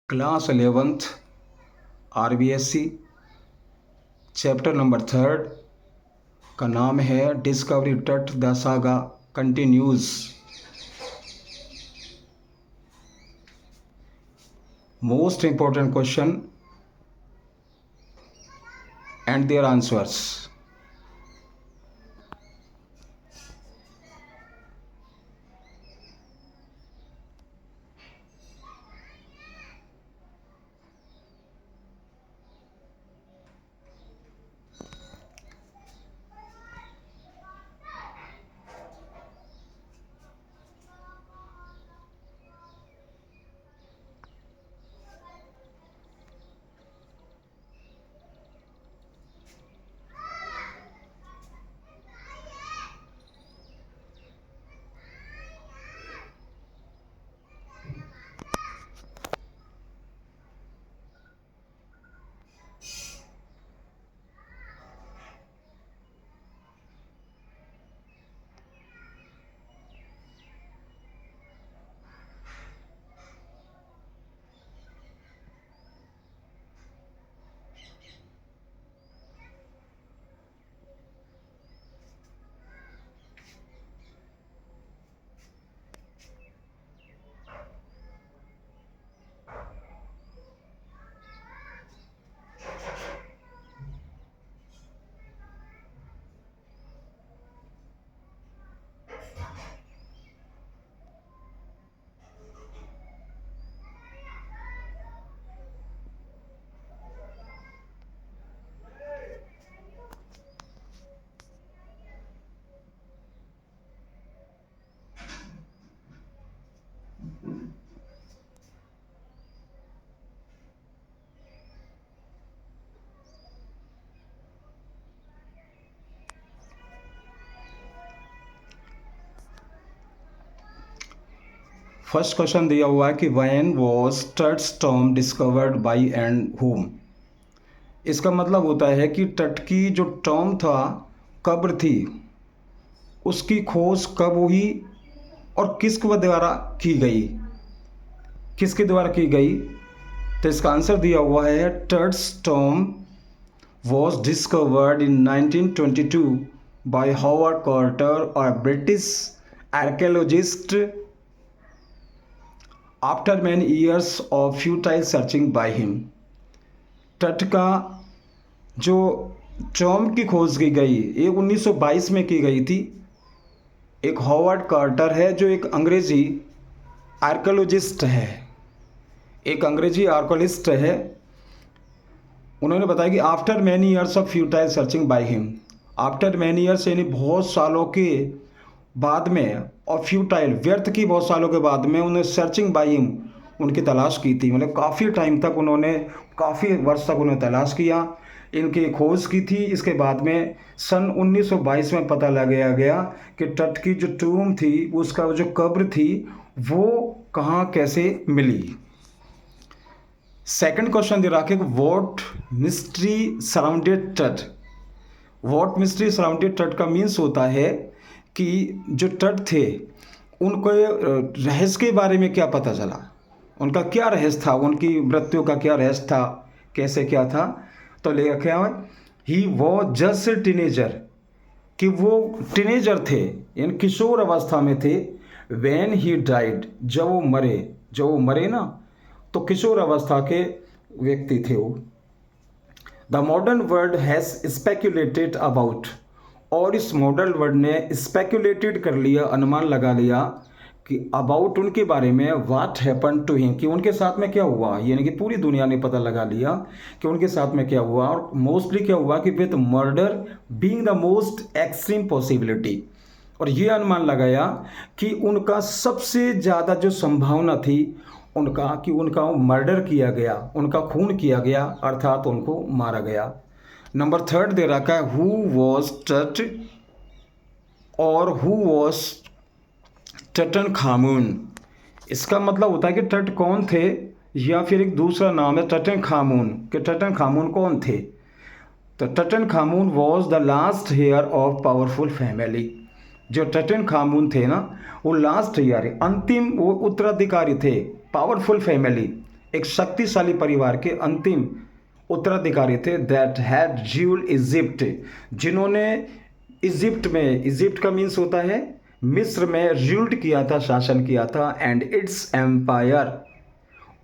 Class 11th RBSC chapter number 3 का नाम है discovery Tut the saga continues. Most important question and their answers. First question दिया हुआ है कि when was Tut's tomb discovered by and whom. इसका मतलब होता है कि तट की जो टॉम था, कब्र थी, उसकी खोज कब हुई और किसके द्वारा की गई। किसके द्वारा की गई? तो इसका आंसर दिया हुआ है Tut's tomb was discovered in 1922 by Howard Carter, a British archaeologist, after many years of futile searching by him. Tut का जो टॉम की खोज की गई ये 1922 में की गई थी। एक हॉवर्ड कार्टर है जो एक अंग्रेजी आर्कियोलॉजिस्ट है, एक अंग्रेजी आर्कियोलॉजिस्ट है। उन्होंने बताया कि after many years of futile searching by him, after many years यानी बहुत सालों के बाद में, और फ्यूटाइल व्यर्थ की बहुत सालों के बाद में उन्हें सर्चिंग बाय हिम उनकी तलाश की थी। मतलब काफ़ी टाइम तक उन्होंने, काफ़ी वर्ष तक उन्हें तलाश किया, इनकी खोज की थी। इसके बाद में सन 1922 में पता लगाया गया कि तट की जो टूम थी, उसका जो कब्र थी, वो कहाँ कैसे मिली। सेकंड क्वेश्चन दे रखा है वॉट मिस्ट्री सराउंडेड तट। वॉट मिस्ट्री सराउंडेड तट का मीन्स होता है कि जो तट थे उनको रहस्य के बारे में क्या पता चला, उनका क्या रहस्य था, उनकी मृत्यु का क्या रहस्य था, कैसे क्या था। तो ले रखा है ही वॉज जस्ट टीनेजर, कि वो टीनेजर थे, यानी किशोर अवस्था में थे। व्हेन ही डाइड, जब वो मरे ना, तो किशोर अवस्था के व्यक्ति थे वो। The modern world has speculated about, और इस मॉडर्न वर्ल्ड ने स्पेक्यूलेटेड कर लिया, अनुमान लगा लिया कि अबाउट उनके बारे में, व्हाट हैपन टू हिम, कि उनके साथ में क्या हुआ। यानी कि पूरी दुनिया ने पता लगा लिया कि उनके साथ में क्या हुआ। और मोस्टली क्या हुआ कि with murder being the most extreme possibility, और ये अनुमान लगाया कि उनका सबसे ज़्यादा जो संभावना थी उनका, कि उनका मर्डर किया गया, उनका खून किया गया, अर्थात उनको मारा गया। नंबर 3 दे रखा है हु वॉज टट, और हु वॉज टटन खामून। इसका मतलब होता है कि तट कौन थे, या फिर एक दूसरा नाम है टटन खामून, कि टटन खामून कौन थे। तो Tutankhamun was the last heir of powerful family. जो टटन खामून थे ना, वो लास्ट हेयर, अंतिम वो उत्तराधिकारी थे पावरफुल फैमिली, एक शक्तिशाली परिवार के अंतिम उत्तराधिकारी थे दैट हैड रूल्ड इजिप्ट, जिन्होंने इजिप्ट का मीन्स होता है मिस्र में रूल्ड किया था, शासन किया था, एंड इट्स एम्पायर,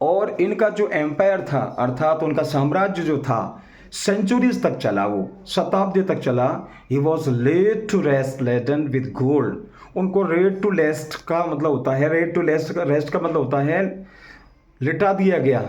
और इनका जो एम्पायर था अर्थात उनका साम्राज्य जो था सेंचुरीज तक चला, वो शताब्दी तक चला। He was led to rest laden with gold, उनको रेड टू रेस्ट का मतलब होता है, रेस्ट का मतलब होता है लिटा दिया गया,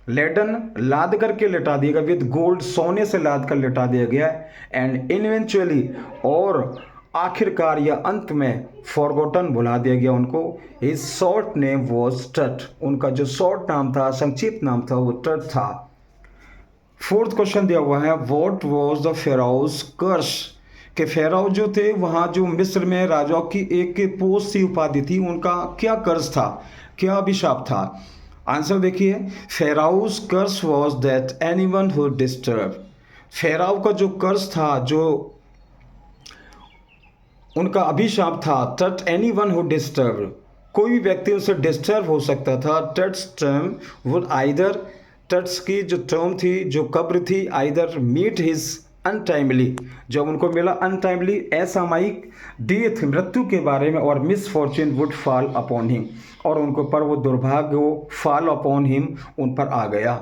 लेडन लाद करके लिटा दिया गया, विद गोल्ड सोने से लाद कर लिटा दिया गया, एंड इवेंचुअली और आखिरकार या अंत में फॉरगॉटन भुला दिया गया उनको। हिज शॉर्ट नेम वॉज टट, उनका जो शॉर्ट नाम था, संक्षिप्त नाम था, वो टट था। फोर्थ क्वेश्चन दिया हुआ है व्हाट वाज द फेराउज कर्स, कि फेराउ जो थे वहाँ जो मिस्र में राजाओं की एक पोस्ट सी उपाधि थी, उनका क्या कर्ज था, क्या अभिशाप था। आंसर देखिए, pharaoh's curse was that anyone who disturb, pharaoh का जो कर्ज था, जो उनका अभिशाप था, टट एनीवन हु डिस्टर्ब, कोई भी व्यक्ति उनसे डिस्टर्ब हो सकता था। टट्स टर्म वुड आइदर, टट्स की जो टर्म थी, जो कब्र थी, आइदर मीट हिज अनटाइमली, जब उनको मिला अनटाइमली असामयिक डेथ, मृत्यु के बारे में, और misfortune would fall upon him, और उनको पर वो दुर्भाग्य वो फॉल अपॉन हिम उन पर आ गया।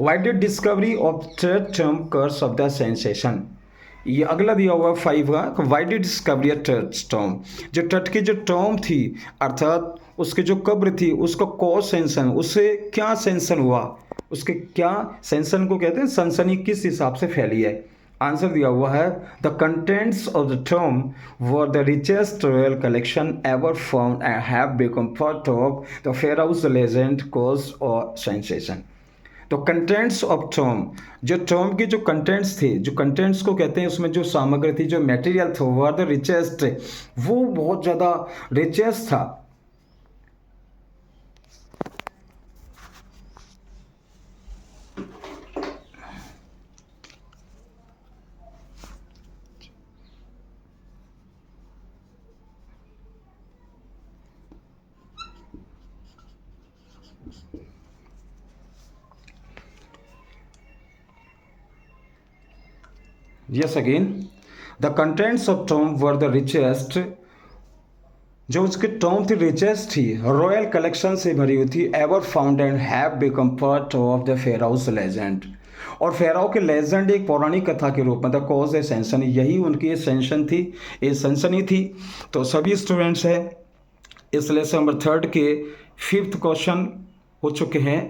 Why did discovery of third term curse of the sensation, ये अगला दिया हुआ 5 का, why did discovery third term, जो टट की जो टर्म थी अर्थात उसकी जो कब्र थी, उसका कॉज सेंसन, उससे क्या सेंसन हुआ, उसके क्या सेंसन को कहते हैं, सनसनी किस हिसाब से फैली है। आंसर दिया हुआ है द कंटेंट्स ऑफ द टर्म were the richest royal collection ever found and have become part of the pharaoh's legend cause और सेंसेशन। तो कंटेंट्स ऑफ टर्म, जो टर्म के जो कंटेंट्स थे, जो कंटेंट्स को कहते हैं, उसमें जो सामग्री थी, जो मटेरियल था, वर द रिचेस्ट, वो बहुत ज़्यादा रिचेस्ट था। Yes, again, the contents of tomb were the richest, जो उसकी टॉम थी रिचेस्ट थी, रॉयल कलेक्शन से भरी हुई थी, ever found and have become part of the pharaoh's legend, और फेराउ के लेजेंड एक पौराणिक कथा के रूप में द कॉज ए सेंसन, यही उनकी सेंसन थी, ये सनसनी थी। तो सभी स्टूडेंट्स हैं इस लेसन नंबर 3 के 5th क्वेश्चन हो चुके हैं।